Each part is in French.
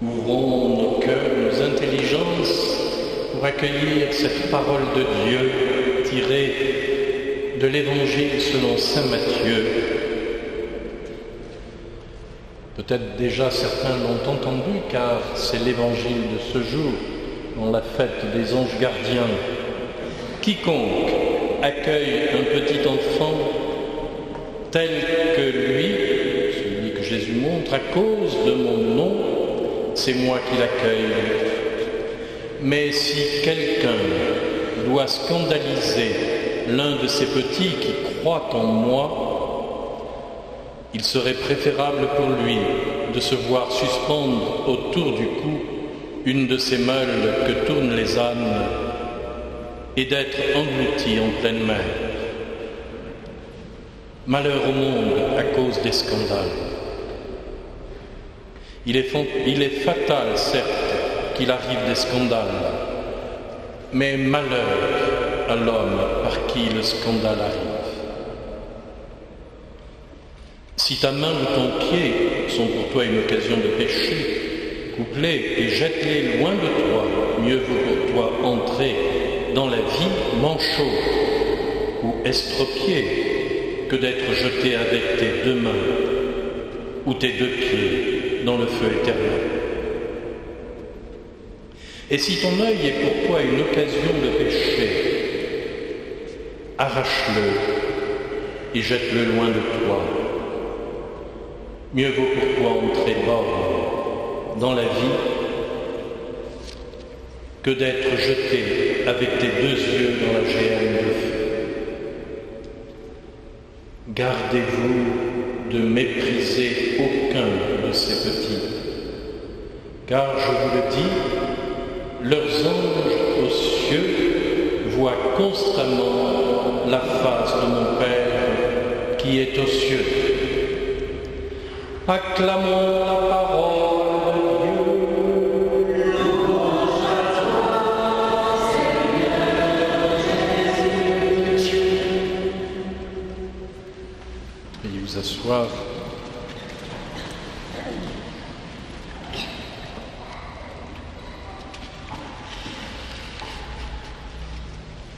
Ouvrons nos cœurs, nos intelligences pour accueillir cette parole de Dieu tirée de l'Évangile selon saint Matthieu. Peut-être déjà certains l'ont entendu car c'est l'Évangile de ce jour, dans la fête des anges gardiens. Quiconque accueille un petit enfant tel que lui, celui que Jésus montre, à cause de mon nom, c'est moi qui l'accueille. Mais si quelqu'un doit scandaliser l'un de ces petits qui croient en moi, il serait préférable pour lui de se voir suspendre autour du cou une de ces meules que tournent les ânes et d'être englouti en pleine mer. Malheur au monde à cause des scandales. Il est fatal, certes, qu'il arrive des scandales, mais malheur à l'homme par qui le scandale arrive. Si ta main ou ton pied sont pour toi une occasion de péché, coupe-les et jette-les loin de toi. Mieux vaut pour toi entrer dans la vie manchot ou estropié que d'être jeté avec tes deux mains ou tes deux pieds dans le feu éternel. Et si ton œil est pour toi une occasion de péché, arrache-le et jette-le loin de toi. Mieux vaut pour toi entrer borne dans la vie que d'être jeté avec tes deux yeux dans la géhenne de feu. Gardez-vous de mépriser aucun de ces petits, car je vous le dis, leurs anges aux cieux voient constamment la face de mon Père qui est aux cieux. Acclamons la parole de Dieu. Veuillez vous asseoir.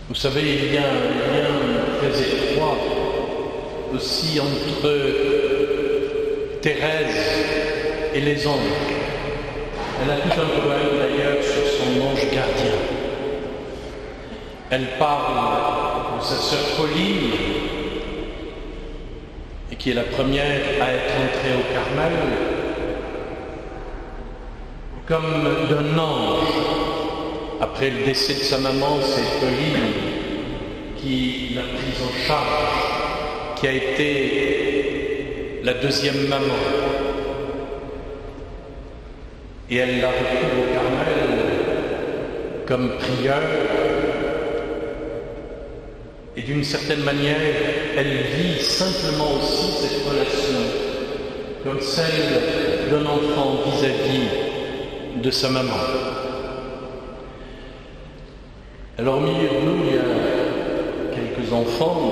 Vous savez, il y a un lien très étroit aussi entre Thérèse et les anges. Elle a tout un poème d'ailleurs sur son ange gardien. Elle parle de sa sœur Pauline, et qui est la première à être entrée au Carmel, comme d'un ange. Après le décès de sa maman, c'est Pauline qui l'a prise en charge, qui a été la deuxième maman. Et elle la retrouve au Carmel comme prieure. Et d'une certaine manière, elle vit simplement aussi cette relation, comme celle d'un enfant vis-à-vis de sa maman. Alors au milieu de nous, il y a quelques enfants.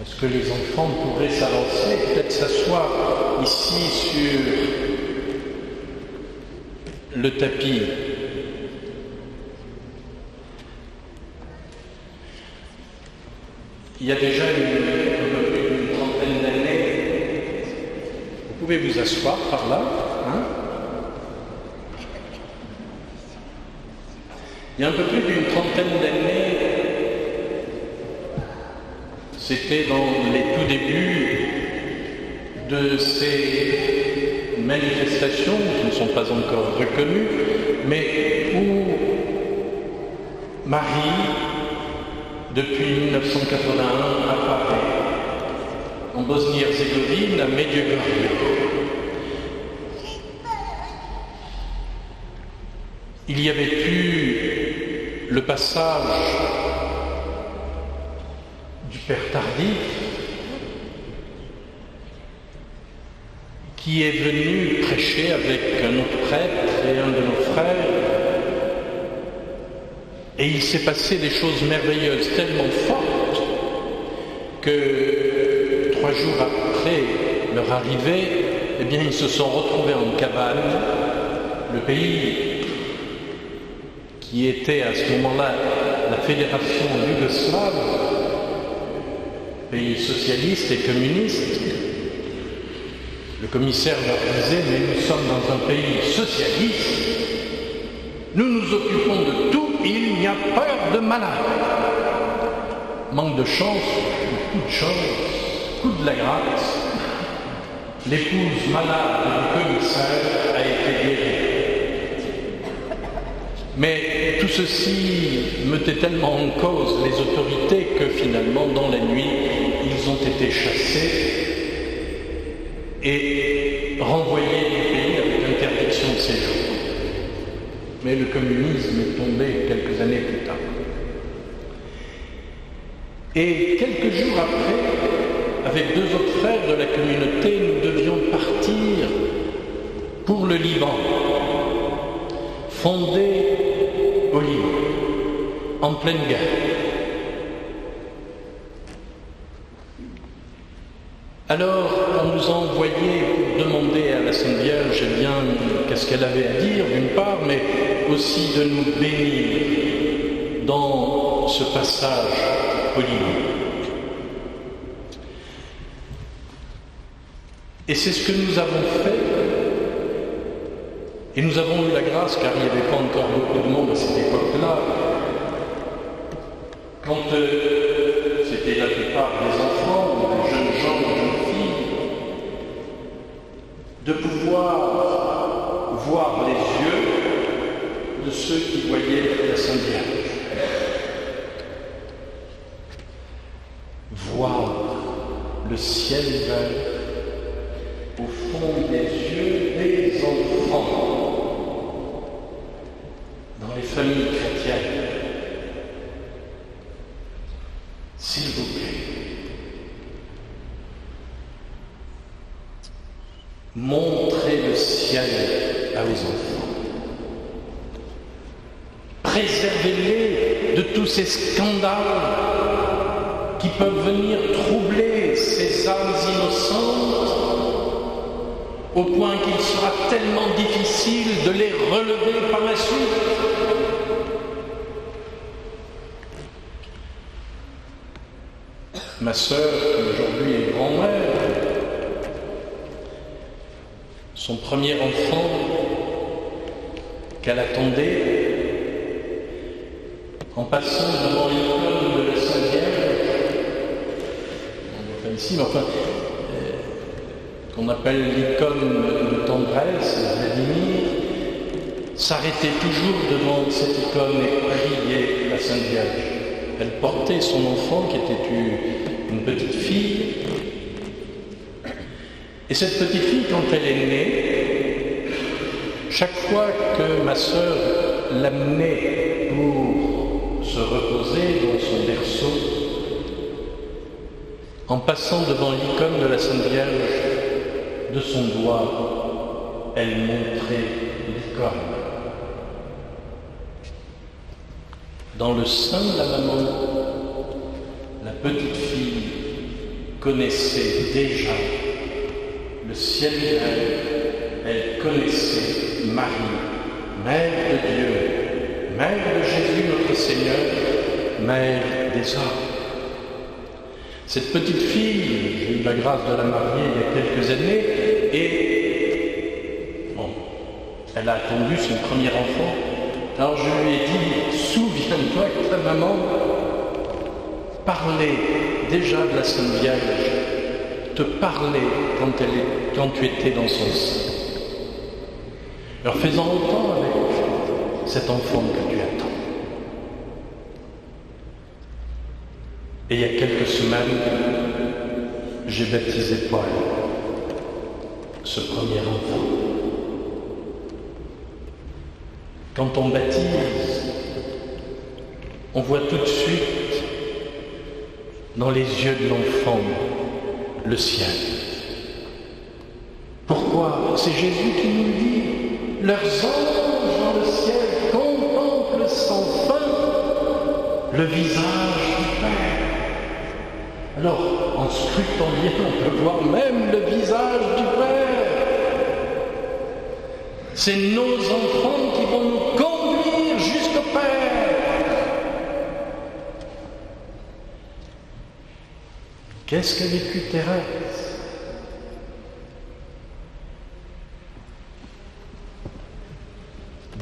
Est-ce que les enfants pourraient s'avancer, peut-être s'asseoir ici sur le tapis? Il y a déjà un peu plus d'une trentaine d'années. Vous pouvez vous asseoir par là, hein? Il y a un peu plus d'une trentaine d'années, c'était dans les tout débuts de ces manifestations qui ne sont pas encore reconnues, mais où Marie, depuis 1981, apparaît en Bosnie-Herzégovine, à Medjugorje. Il y avait eu le passage du Père Tardif qui est venu prêcher avec un autre prêtre et un de nos frères, et il s'est passé des choses merveilleuses tellement fortes que 3 jours après leur arrivée, eh bien, ils se sont retrouvés en cabane. Le pays qui était à ce moment-là la fédération yougoslave, pays socialiste et communiste, le commissaire leur disait « Mais nous sommes dans un pays socialiste, nous nous occupons de tout, il n'y a peur de malade. » Manque de chance, coup de chance, coup de la grâce, l'épouse malade du commissaire a été guérie. Mais tout ceci mettait tellement en cause les autorités que finalement, dans la nuit, ils ont été chassés et renvoyés du pays avec interdiction de séjour. Mais le communisme est tombé quelques années plus tard. Et quelques jours après, avec deux autres frères de la communauté, nous devions partir pour le Liban, fondé au Liban, en pleine guerre. Alors, on nous a envoyés pour demander à la Sainte Vierge, eh bien, qu'est-ce qu'elle avait à dire, d'une part, mais aussi de nous bénir dans ce passage au Liban. Et c'est ce que nous avons fait. Et nous avons eu la grâce, car il n'y avait pas encore beaucoup de monde à cette époque-là, quand c'était la plupart des enfants, des jeunes gens, des jeunes filles, de pouvoir voir les yeux de ceux qui voyaient la Sainte Vierge. Voir le ciel vert au fond des yeux des enfants. Dans les familles chrétiennes, s'il vous plaît, montrez le ciel à vos enfants. Préservez-les de tous ces scandales qui peuvent venir troubler ces âmes innocentes au point qu'il sera tellement difficile de les relever par la suite. Ma sœur, qui aujourd'hui est grand-mère, son premier enfant qu'elle attendait, en passant devant l'icône de la Sainte Vierge, on n'est pas ici, mais enfin, qu'on appelle l'icône de tendresse, Vladimir, s'arrêtait toujours devant cette icône et priait la Sainte Vierge. Elle portait son enfant, qui était une petite fille. Et cette petite fille, quand elle est née, chaque fois que ma sœur l'amenait pour se reposer dans son berceau, en passant devant l'icône de la Sainte Vierge, de son doigt, elle montrait l'icône. Dans le sein de la maman, la petite fille connaissait déjà le ciel vert, elle connaissait Marie, Mère de Dieu, Mère de Jésus notre Seigneur, Mère des hommes. Cette petite fille, j'ai eu la grâce de la marier il y a quelques années, et bon, elle a attendu son premier enfant. Alors je lui ai dit, souviens-toi que ta maman parlait déjà de la Sainte Vierge, te parlait quand tu étais dans son sein. Alors fais-en autant avec cet enfant que tu attends. Et il y a quelques semaines, j'ai baptisé Paul, ce premier enfant. Quand on baptise, on voit tout de suite dans les yeux de l'enfant le ciel. Pourquoi? C'est Jésus qui nous dit « Leurs anges dans le ciel contemplent sans fin le visage du Père ». Alors, en scrutant bien, on peut voir même le visage du Père. C'est nos enfants qui vont nous conduire jusqu'au Père. Qu'est-ce qu'a vécu Thérèse?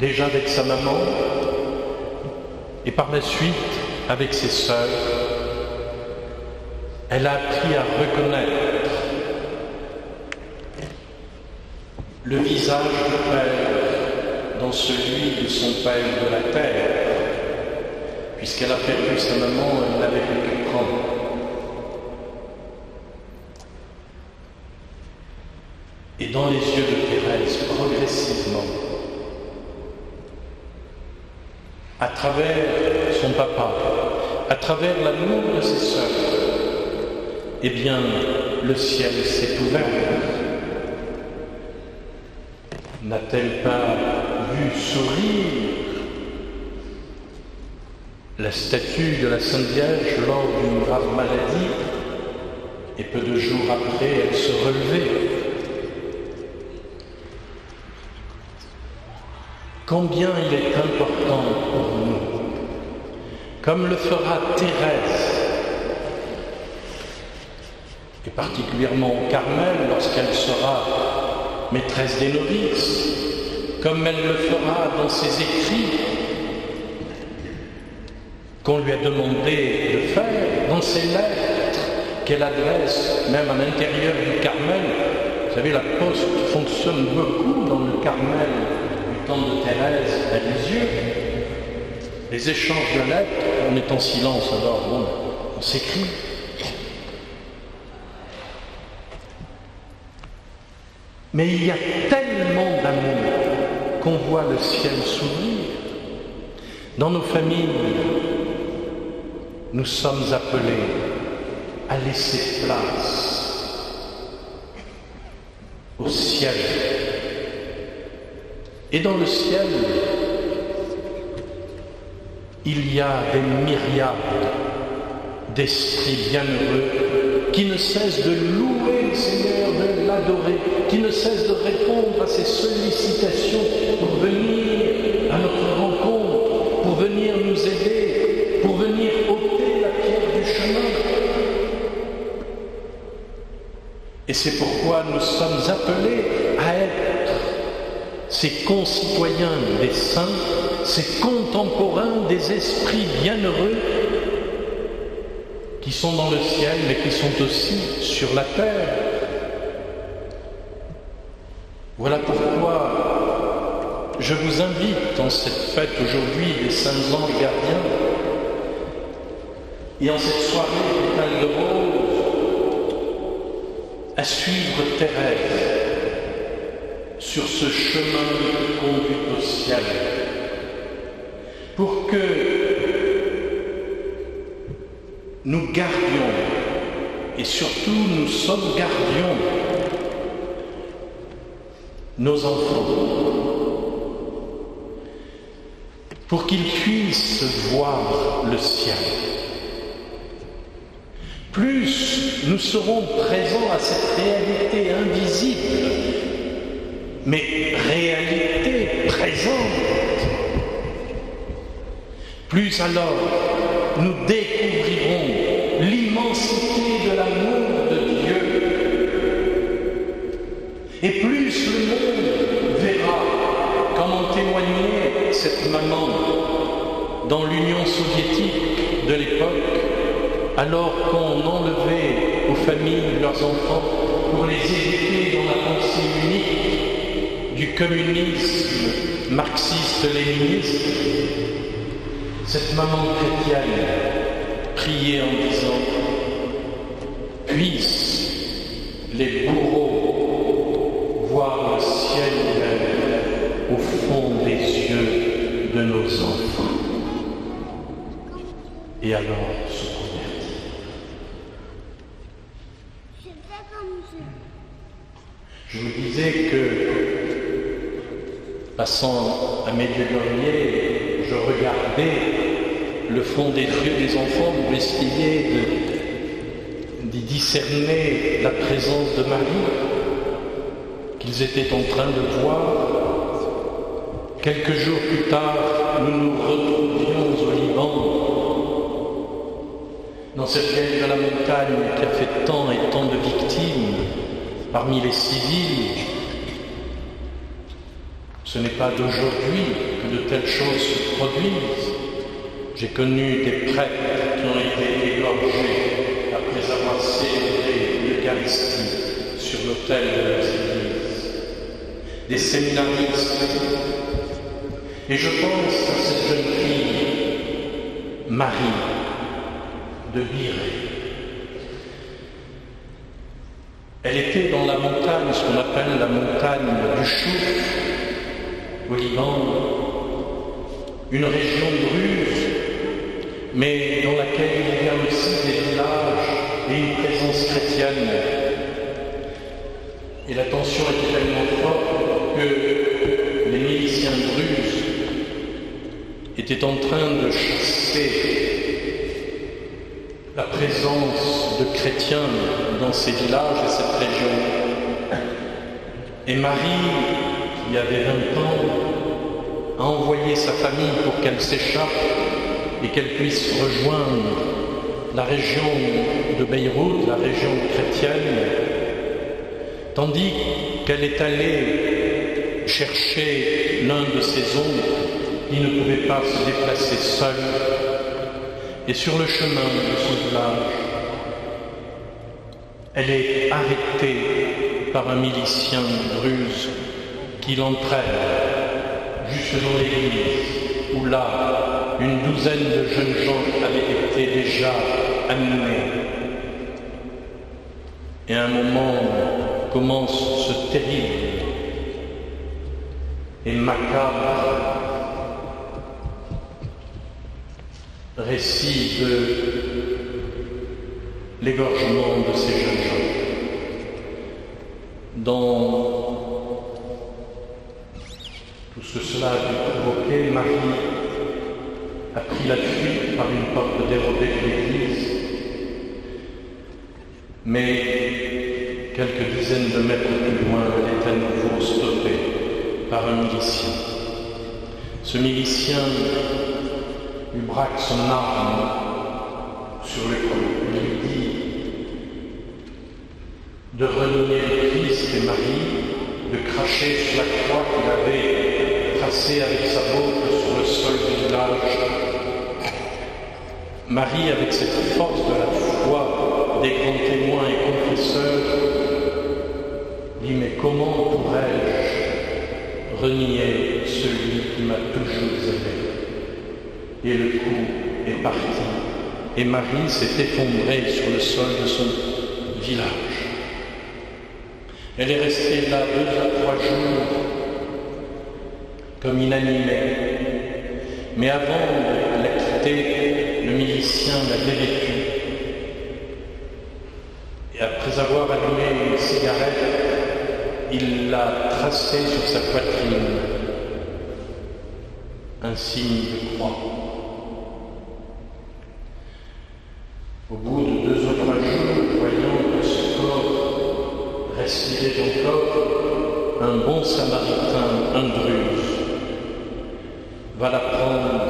Déjà avec sa maman, et par la suite avec ses sœurs, elle a appris à reconnaître le visage du Père dans celui de son Père de la terre. Puisqu'elle a perdu sa maman, elle n'avait que 4 ans. Et dans les yeux de Thérèse, progressivement, à travers son papa, à travers l'amour de ses sœurs, eh bien, le ciel s'est ouvert. N'a-t-elle pas vu sourire la statue de la Sainte Vierge lors d'une grave maladie, et peu de jours après, elle se relevait? Combien il est important pour nous, comme le fera Thérèse, et particulièrement au Carmel lorsqu'elle sera maîtresse des novices, comme elle le fera dans ses écrits qu'on lui a demandé de faire, dans ses lettres qu'elle adresse même à l'intérieur du Carmel. Vous savez, la poste fonctionne beaucoup dans le Carmel du temps de Thérèse à Lisieux. Les échanges de lettres, on est en silence, alors bon, on s'écrit. Mais il y a tellement d'amour qu'on voit le ciel s'ouvrir. Dans nos familles, nous sommes appelés à laisser place au ciel. Et dans le ciel, il y a des myriades d'esprits bienheureux qui ne cessent de louer le Seigneur, de l'adorer, qui ne cessent de répondre à ses sollicitations pour venir à notre rencontre, pour venir nous aider, pour venir ôter la pierre du chemin. Et c'est pourquoi nous sommes appelés à être ces concitoyens des saints, ces contemporains des esprits bienheureux qui sont dans le ciel, mais qui sont aussi sur la terre. Voilà pourquoi je vous invite en cette fête aujourd'hui des saints anges gardiens et en cette soirée pétale de rose à suivre Thérèse sur ce chemin qui conduit au ciel, pour que nous gardions et surtout nous sauvegardions nos enfants, pour qu'ils puissent voir le ciel. Plus nous serons présents à cette réalité invisible, mais réalité présente, plus alors nous découvrirons l'immensité de l'amour de Dieu. Et plus le monde verra, comme en témoignait cette maman dans l'Union soviétique de l'époque, alors qu'on enlevait aux familles leurs enfants pour les éduquer dans la pensée unique du communisme marxiste-léniniste, cette maman chrétienne priait en disant « Puissent les bourreaux voir le ciel ouvert au fond des yeux de nos enfants. » Et alors se convertir. Je vous disais que, passant à Medjugorje, je regardais le fond des yeux des enfants pour essayer d'y discerner la présence de Marie qu'ils étaient en train de voir. Quelques jours plus tard, nous nous retrouvions au Liban, dans cette guerre de la montagne qui a fait tant et tant de victimes parmi les civils. Ce n'est pas d'aujourd'hui que de telles choses se produisent. J'ai connu des prêtres qui ont été égorgés après avoir célébré l'Eucharistie sur l'autel de leurs églises, des séminaristes. Et je pense à cette jeune fille, Marie, de Biré. Elle était dans la montagne, ce qu'on appelle la montagne du Chouf, au Liban, une région druze, mais dans laquelle il y a aussi des villages et une présence chrétienne. Et la tension était tellement forte que les miliciens druzes étaient en train de chasser la présence de chrétiens dans ces villages et cette région. Et Marie, qui avait 20 ans, a envoyé sa famille pour qu'elle s'échappe et qu'elle puisse rejoindre la région de Beyrouth, la région chrétienne, tandis qu'elle est allée chercher l'un de ses oncles qui ne pouvait pas se déplacer seul. Et sur le chemin de son village, elle est arrêtée par un milicien druze qui l'entraîne jusque dans l'église, où là, une douzaine de jeunes gens avaient été déjà amenés. Et à un moment commence ce terrible et macabre récit de l'égorgement de ces jeunes gens. Dans tout ce que cela a pu provoquer, Marie a pris la fuite par une porte dérobée de l'église, mais quelques dizaines de mètres plus loin, elle est à nouveau stoppée par un milicien. Ce milicien lui braque son arme sur le cou. Il lui dit de renier le Christ et Marie, de cracher sur la croix qu'il avait tracée avec sa boucle sur le sol du village. Marie, avec cette force de la foi des grands témoins et confesseurs, dit: mais comment pourrais-je renier celui qui m'a toujours aimé? Et le coup est parti. Et Marie s'est effondrée sur le sol de son village. Elle est restée là 2 à 3 jours, comme inanimée. Mais avant de la quitter, le milicien l'a dévêtue. Et après avoir allumé une cigarette, il l'a tracée sur sa poitrine, un signe de croix. Au bout de 2 ou 3 jours, voyant que ce corps respirait encore, un bon samaritain, un druze, va la prendre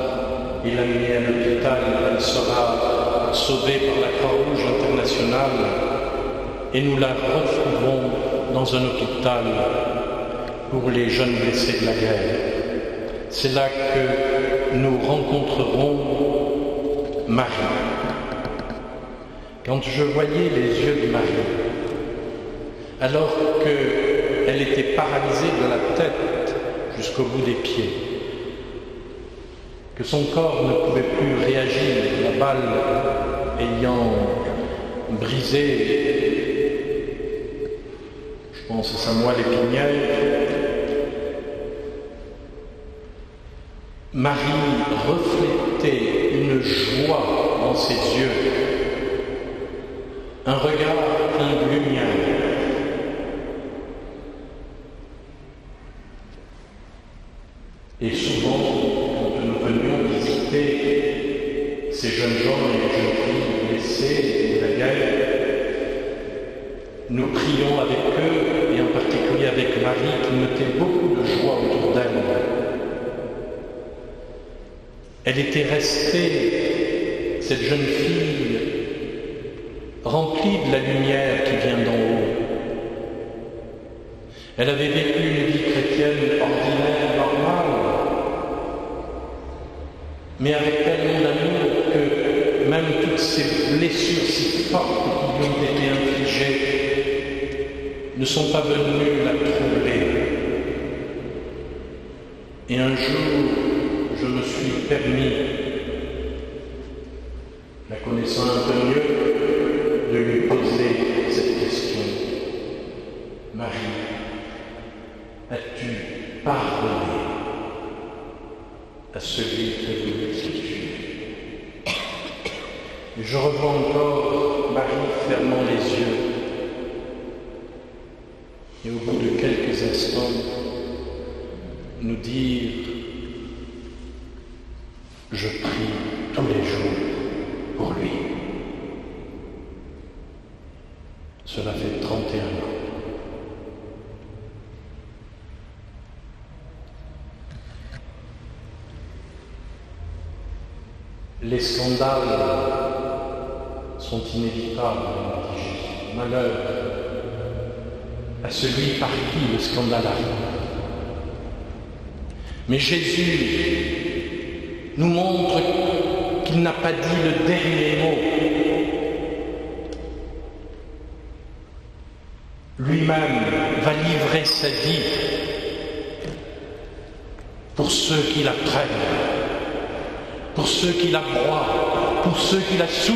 et l'amener à l'hôpital. Elle sera sauvée par la Croix-Rouge internationale et nous la retrouverons dans un hôpital pour les jeunes blessés de la guerre. C'est là que nous rencontrerons Marie. Quand je voyais les yeux de Marie, alors qu'elle était paralysée de la tête jusqu'au bout des pieds, que son corps ne pouvait plus réagir, la balle ayant brisé, je pense à sa moelle épinière, Marie reflétait une joie dans ses yeux, un regard plein de lumière. Et souvent, quand nous venions visiter ces jeunes gens et les jeunes filles blessées de la guerre, nous prions avec eux, et en particulier avec Marie, qui mettait beaucoup de joie autour d'elle. Elle était restée, cette jeune fille, remplie de la lumière qui vient d'en haut. Elle avait vécu une vie chrétienne ordinaire, normale, mais avec tellement d'amour que même toutes ces blessures si fortes qui lui ont été infligées ne sont pas venues la troubler. Et un jour, je me suis permis, la connaissant un peu mieux, de lui poser cette question. Marie, as-tu pardonné à celui qui a voulu te tuer? Et je revois encore Marie fermant les yeux. Et au bout de quelques instants, nous dire « Je prie tous les jours pour lui ». Cela fait 31 ans. Les scandales sont inévitables, dit Jésus. Malheur à celui par qui le scandale arrive. Mais Jésus nous montre qu'il n'a pas dit le dernier mot. Lui-même va livrer sa vie pour ceux qui la prennent, pour ceux qui la broient, pour ceux qui la souillent.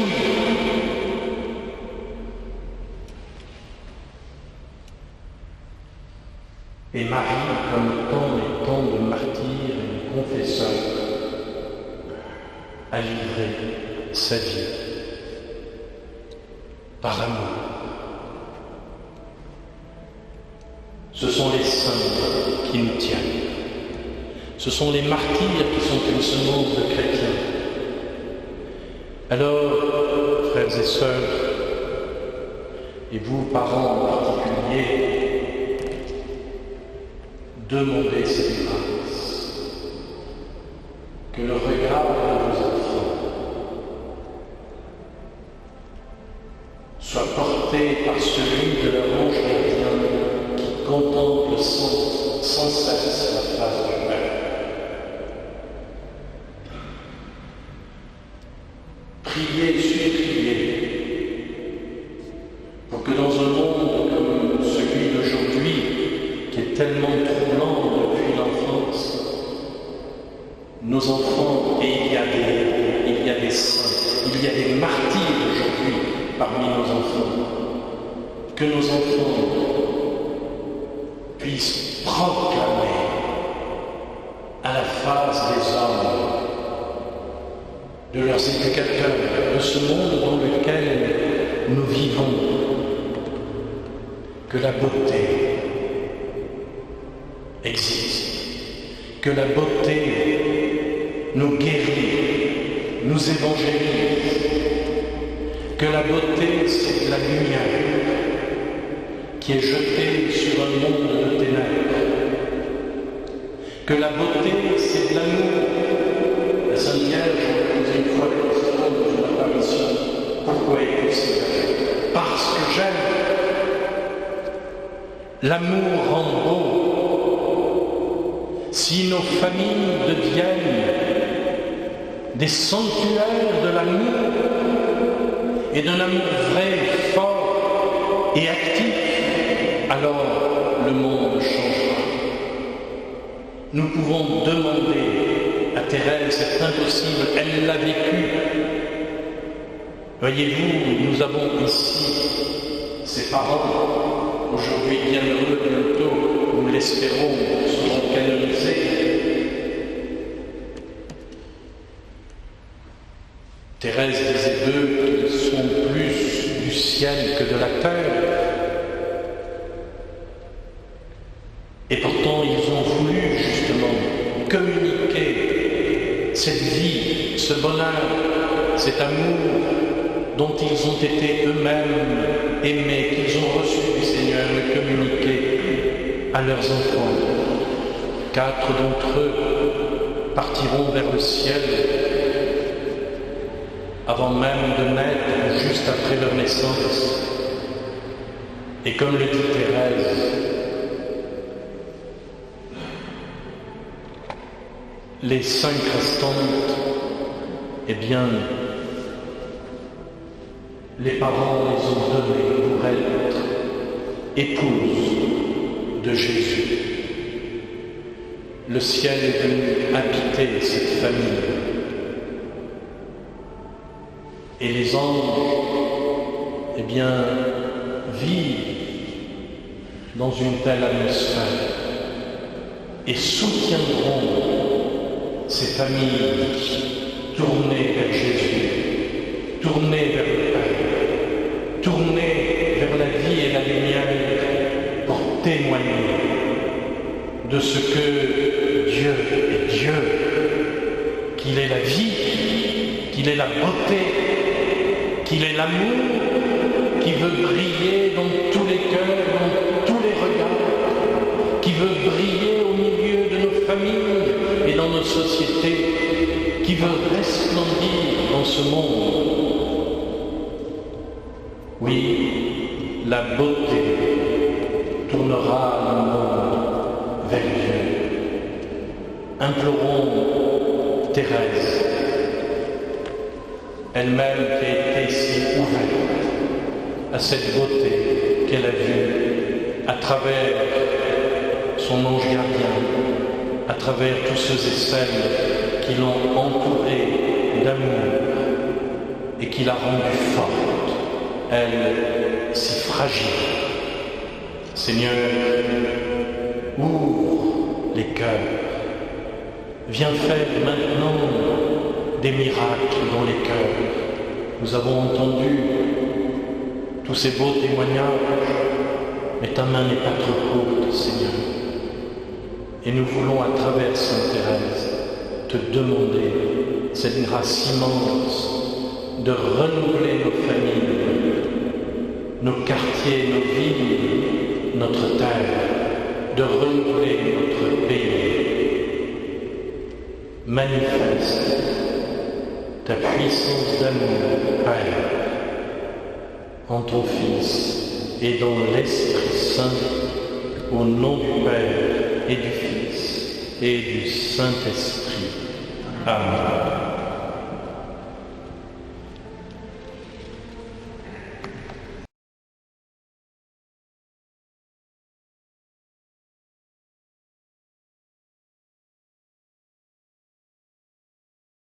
Et Marie, comme tant et tant de martyrs et de confesseurs, a livré sa vie par amour. Ce sont les saints qui nous tiennent. Ce sont les martyrs qui sont une semence de chrétiens. Alors, frères et sœurs, et vous, parents en particulier, demandez cette grâce, que le regard de vos enfants soit porté par celui de leur ange gardien qui contemple sans cesse la face du Père. Priez, suppliez, pour que dans un monde comme celui d'aujourd'hui, qui est tellement troublant depuis l'enfance, nos enfants, et il y a des saints, il y a des martyrs aujourd'hui parmi nos enfants, que nos enfants puissent proclamer à la face des hommes, de leurs éducateurs, de ce monde dans lequel nous vivons, que la beauté existe, que la beauté nous guérit, nous évangélise, que la beauté c'est de la lumière qui est jetée sur un monde de ténèbres, que la beauté c'est de l'amour. La Sainte Vierge a posé une fois la question dans une apparition. Pourquoi est-ce que parce que j'aime. L'amour rend beau. Si nos familles deviennent des sanctuaires de l'amour et d'un amour vrai, fort et actif, alors le monde changera. Nous pouvons demander à Thérèse, c'est impossible, elle l'a vécu. Voyez-vous, nous avons ici ses parents, aujourd'hui bien heureux, bientôt, nous l'espérons, seront canonisés. Thérèse disait d'eux qu'ils sont plus du ciel que de la terre. Et pourtant, ils ont voulu justement communiquer cette vie, ce bonheur, cet amour dont ils ont été eux-mêmes aimés, qu'ils ont reçu du Seigneur, le communiquer à leurs enfants. 4 d'entre eux partiront vers le ciel avant même de naître ou juste après leur naissance. Et comme le dit Thérèse, les 5 restantes, eh bien, les parents les ont données pour être épouses de Jésus. Le ciel est venu habiter cette famille. Et les anges, eh bien, vivent dans une telle atmosphère et soutiendront ces familles tournées vers Jésus, tournées vers le Père, tournées vers la vie et la lumière pour témoigner de ce que Dieu est Dieu, qu'il est la vie, qu'il est la beauté, qu'il est l'amour, qui veut briller dans tous les cœurs, dans tous les regards, qui veut briller au milieu de nos familles et dans nos sociétés, qui veut resplendir dans ce monde. Oui, la beauté tournera le monde vers Dieu. Implorons Thérèse, elle-même qui a été si ouverte à cette beauté qu'elle a vue à travers son ange gardien, à travers tous ceux et celles qui l'ont entourée d'amour et qui l'a rendue forte, elle si fragile. Seigneur, ouvre les cœurs, viens faire maintenant des miracles dans les cœurs. Nous avons entendu tous ces beaux témoignages, mais ta main n'est pas trop courte, Seigneur. Et nous voulons, à travers Sainte Thérèse, te demander cette grâce immense de renouveler nos familles, nos quartiers, nos villes, notre terre, de renouveler notre pays. Manifeste ta puissance d'amour, Père, en ton Fils et dans l'Esprit Saint, au nom du Père et du Fils et du Saint-Esprit. Amen.